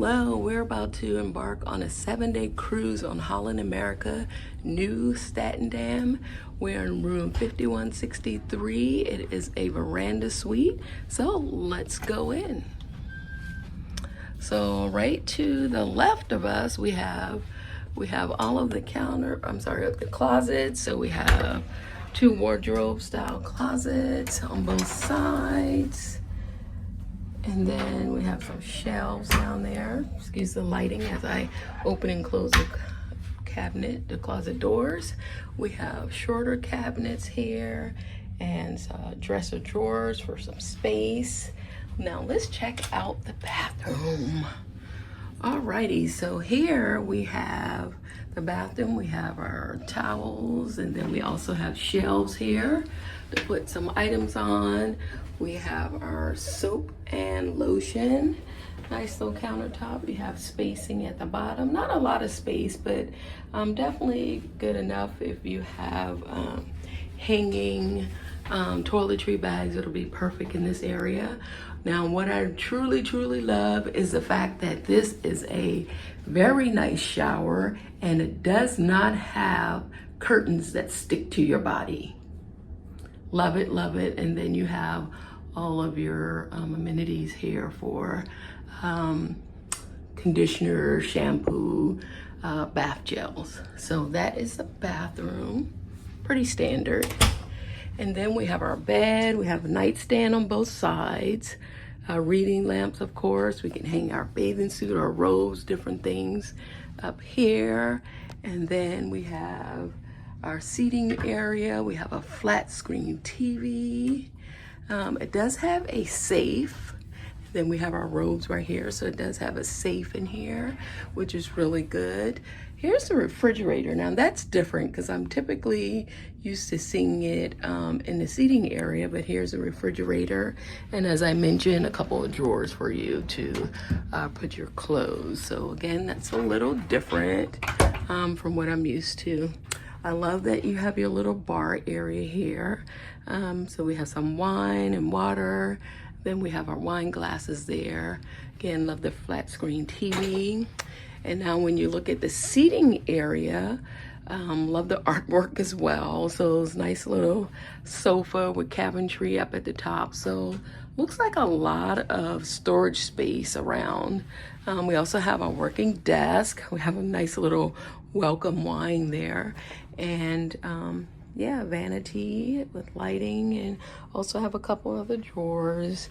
Hello, we're about to embark on a 7-day cruise on Holland, America, Nieuw Statendam. We're in room 5163. It is a veranda suite, so let's go in. So right to the left of us, we have all of the the closets. So we have 2 wardrobe style closets on both sides. And then we have some shelves down there. Excuse the lighting as I open and close the closet doors. We have shorter cabinets here and dresser drawers for some space. Now let's check out the bathroom. Alrighty, so here we have the bathroom. We have our towels, and then we also have shelves here to put some items on. We have our soap and lotion. Nice little countertop. We have spacing at the bottom. Not a lot of space, but definitely good enough if you have hanging toiletry bags. It'll be perfect in this area. Now, what I truly love is the fact that this is a very nice shower, and it does not have curtains that stick to your body. Love it, love it. And then you have all of your amenities here for conditioner, shampoo, bath gels. So that is the bathroom, pretty standard. And then we have our bed. We have a nightstand on both sides. Reading lamps, of course. We can hang our bathing suit, our robes, different things up here. And then we have our seating area. We have a flat screen TV. It does have a safe. Then we have our robes right here. So it does have a safe in here, which is really good. Here's the refrigerator. Now that's different because I'm typically used to seeing it in the seating area, but here's a refrigerator. And as I mentioned, a couple of drawers for you to put your clothes. So again, that's a little different from what I'm used to. I love that you have your little bar area here. So we have some wine and water. Then we have our wine glasses there. Again, love the flat screen TV. And now when you look at the seating area, love the artwork as well. So it's nice little sofa with cabinetry up at the top. So looks like a lot of storage space around. We also have a working desk. We have a nice little welcome wine there. And yeah, vanity with lighting, and also have a couple of the drawers.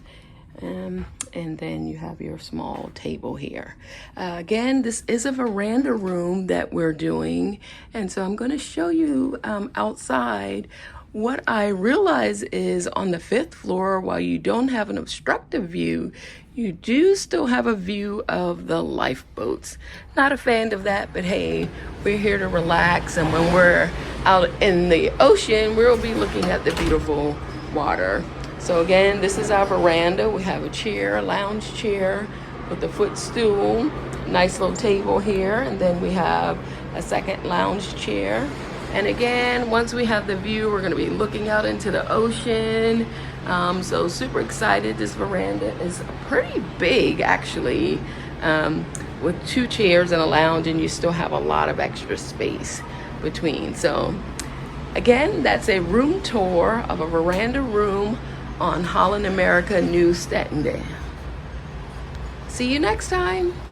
And then you have your small table here. Again, this is a veranda room that we're doing. And so I'm going to show you outside. What I realize is on the 5th floor, while you don't have an obstructive view, you do still have a view of the lifeboats. Not a fan of that, but hey, we're here to relax. And when we're out in the ocean, we'll be looking at the beautiful water. So again, this is our veranda. We have a chair, a lounge chair with a footstool, nice little table here, and then we have a second lounge chair. And again, once we have the view, we're gonna be looking out into the ocean. So super excited. This veranda is pretty big actually, with 2 chairs and a lounge, and you still have a lot of extra space between. So again, that's a room tour of a veranda room on Holland, America, Nieuw Statendam. See you next time.